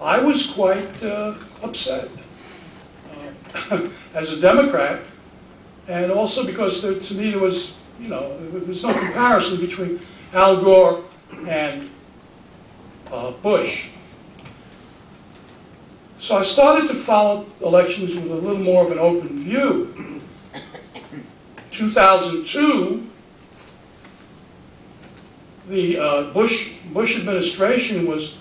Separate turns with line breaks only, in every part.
I was quite upset as a Democrat, and also because to me there was, there's no comparison between Al Gore and Bush. So I started to follow elections with a little more of an open view. 2002, the Bush administration was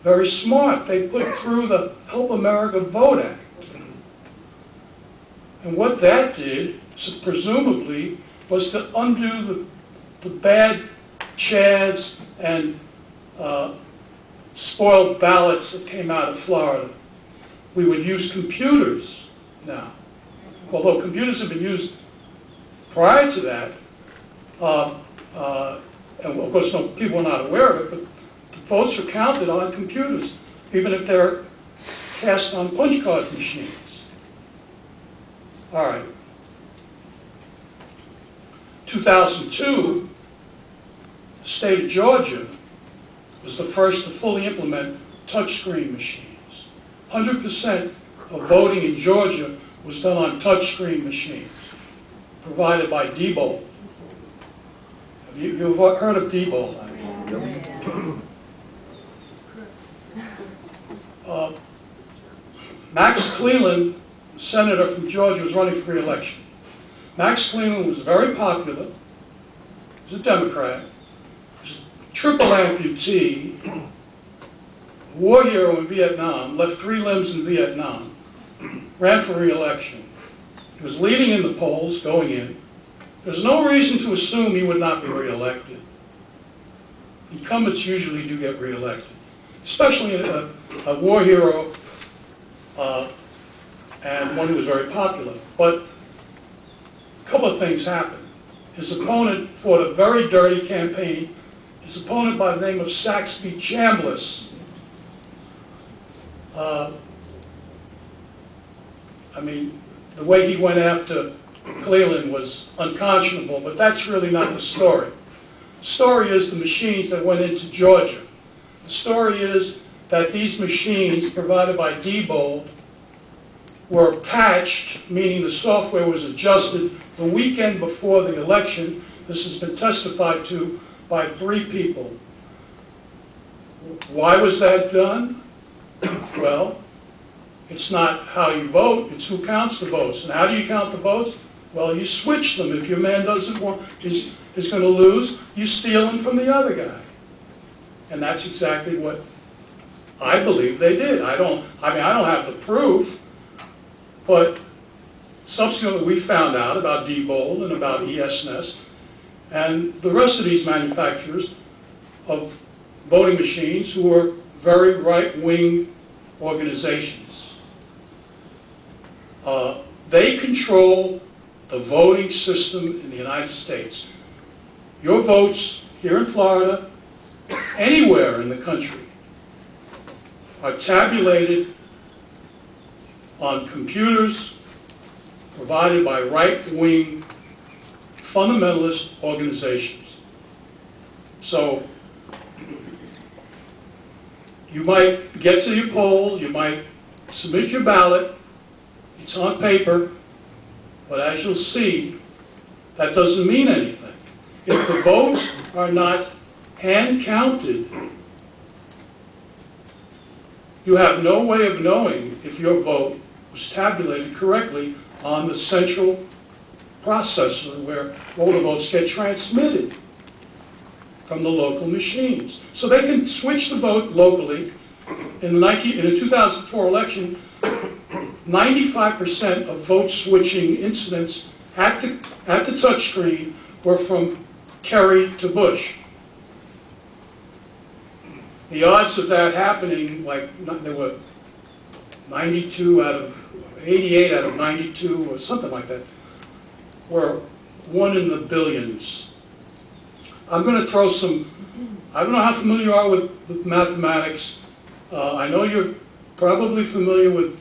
very smart. They put through the Help America Vote Act. And what that did, presumably, was to undo the bad chads and spoiled ballots that came out of Florida. We would use computers now. Although computers have been used prior to that, and of course people are not aware of it, but the votes are counted on computers, even if they're cast on punch card machines. All right. 2002, the state of Georgia was the first to fully implement touchscreen machines. 100% of voting in Georgia was done on touchscreen machines, provided by Diebold. You've heard of Diebold, I mean. Max Cleland, the senator from Georgia, was running for re-election. Max Cleland was very popular. He was a Democrat. He was a triple amputee, war hero in Vietnam, left 3 limbs in Vietnam, ran for re-election. He was leading in the polls going in. There's no reason to assume he would not be re-elected. Incumbents usually do get re-elected, especially a war hero and one who was very popular. But a couple of things happened. His opponent fought a very dirty campaign. His opponent, by the name of Saxby Chambliss, I mean, the way he went after Cleland was unconscionable, but that's really not the story. The story is the machines that went into Georgia. The story is that these machines provided by Diebold were patched, meaning the software was adjusted the weekend before the election. This has been testified to by 3 people. Why was that done? Well, it's not how you vote, it's who counts the votes. And how do you count the votes? Well, you switch them. If your man doesn't want, is going to lose, you steal them from the other guy. And that's exactly what I believe they did. I don't have the proof, but subsequently we found out about Diebold and about ESNS and the rest of these manufacturers of voting machines who were very right-wing organizations. They control the voting system in the United States. Your votes here in Florida, anywhere in the country, are tabulated on computers provided by right-wing fundamentalist organizations. So you might get to your poll, you might submit your ballot, it's on paper, but as you'll see, that doesn't mean anything. If the votes are not hand-counted, you have no way of knowing if your vote was tabulated correctly on the central processor where all the votes get transmitted from the local machines. So they can switch the vote locally. In the 2004 election, 95% of vote switching incidents at the touchscreen were from Kerry to Bush. The odds of that happening, there were 88 out of 92 or something like that, were 1 in the billions. I'm going to throw some, I don't know how familiar you are with mathematics. I know you're probably familiar with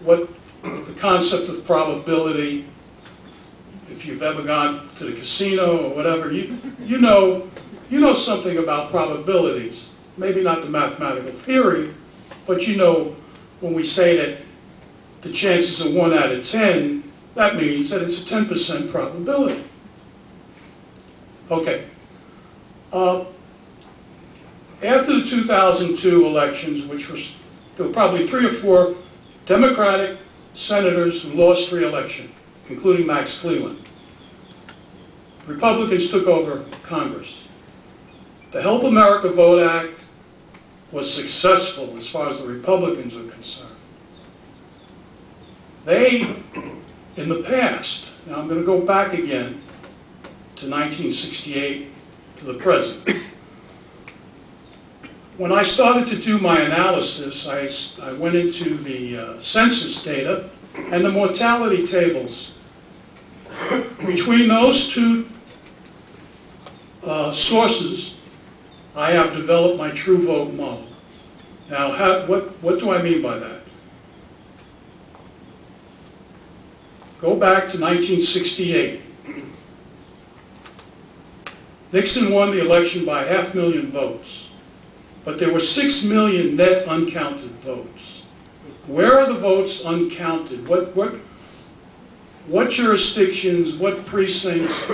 what the concept of probability, if you've ever gone to the casino or whatever, you know something about probabilities. maybe not the mathematical theory, but you know, when we say that the chances are 1 out of 10, that means that it's a 10% probability. Okay. After the 2002 elections, there were probably 3 or 4 Democratic senators who lost re-election, including Max Cleland. Republicans took over Congress. The Help America Vote Act was successful as far as the Republicans are concerned. They, in the past, now I'm going to go back again to 1968 to the present. When I started to do my analysis, I went into the census data and the mortality tables. Between those two sources, I have developed my true vote model. Now, what do I mean by that? Go back to 1968. Nixon won the election by 500,000 votes, but there were 6 million net uncounted votes. Where are the votes uncounted? What jurisdictions, what precincts,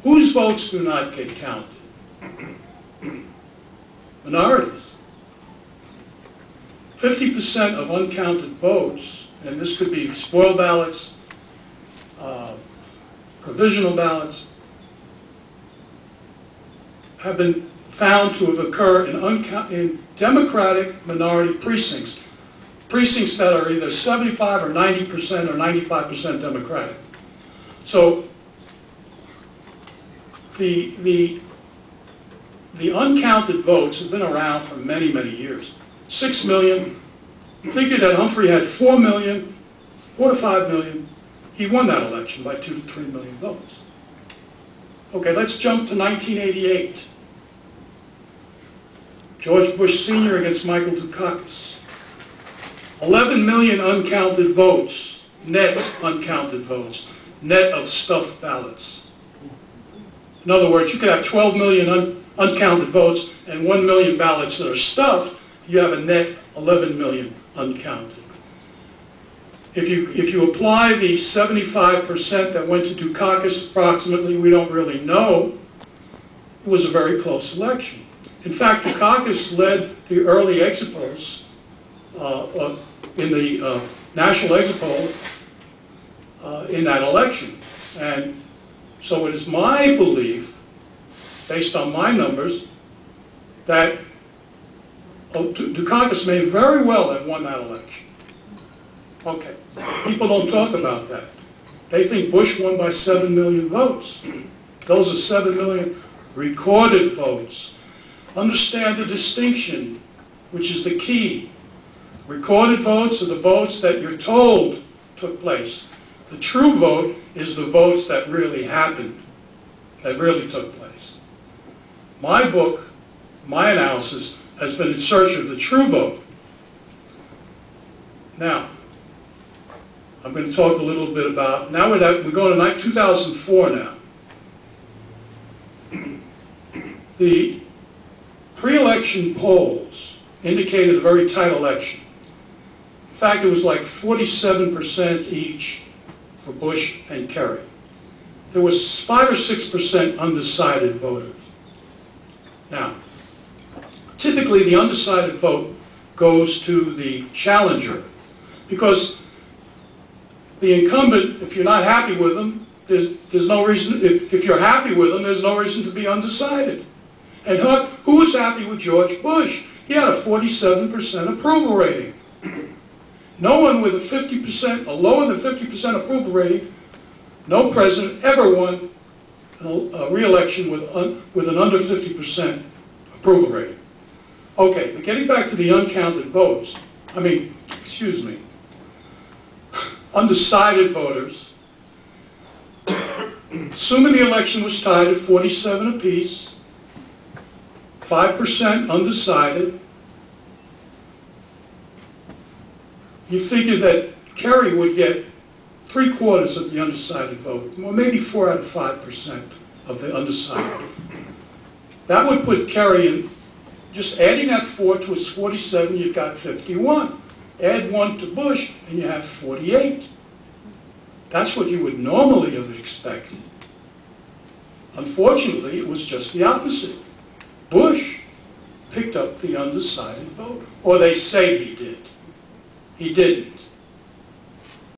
whose votes do not get counted? Minorities. 50% of uncounted votes, and this could be spoil ballots, provisional ballots, have been found to have occurred in Democratic minority precincts. Precincts that are either 75 or 90% or 95% Democratic. So the uncounted votes have been around for many, many years. 6 million. You figure that Humphrey had 4 million, 4 to 5 million. He won that election by 2 to 3 million votes. Okay, let's jump to 1988. George Bush Sr. against Michael Dukakis. 11 million uncounted votes, net uncounted votes, net of stuffed ballots. In other words, you could have 12 million uncounted votes and 1 million ballots that are stuffed. You have a net 11 million uncounted. If you apply the 75% that went to Dukakis approximately, we don't really know, it was a very close election. In fact, Dukakis led the early exit polls in the national exit poll in that election. And so it is my belief, based on my numbers, that Dukakis may very well have won that election. Okay, people don't talk about that. They think Bush won by 7 million votes. Those are 7 million recorded votes. Understand the distinction, which is the key. Recorded votes are the votes that you're told took place. The true vote is the votes that really happened, that really took place. My book, my analysis, has been in search of the true vote. Now, I'm going to talk a little bit about, now we're going to 2004 now. The pre-election polls indicated a very tight election. In fact, it was like 47% each for Bush and Kerry. There was 5 or 6% undecided voters. Now, typically the undecided vote goes to the challenger because the incumbent, if you're not happy with them, there's no reason, if you're happy with them, there's no reason to be undecided. And who was happy with George Bush? He had a 47% approval rating. No one with a 50%, a lower than 50% approval rating, no president ever won a re-election with an under 50% approval rating. Okay, but getting back to the uncounted votes, undecided voters, assuming the election was tied at 47 apiece, 5% undecided, you figure that Kerry would get 3/4 of the undecided vote, or maybe 4 out of 5% of the undecided. That would put Kerry just adding that 4 to his 47, you've got 51. Add 1 to Bush, and you have 48. That's what you would normally have expected. Unfortunately, it was just the opposite. Bush picked up the undecided vote. Or they say he did. He didn't.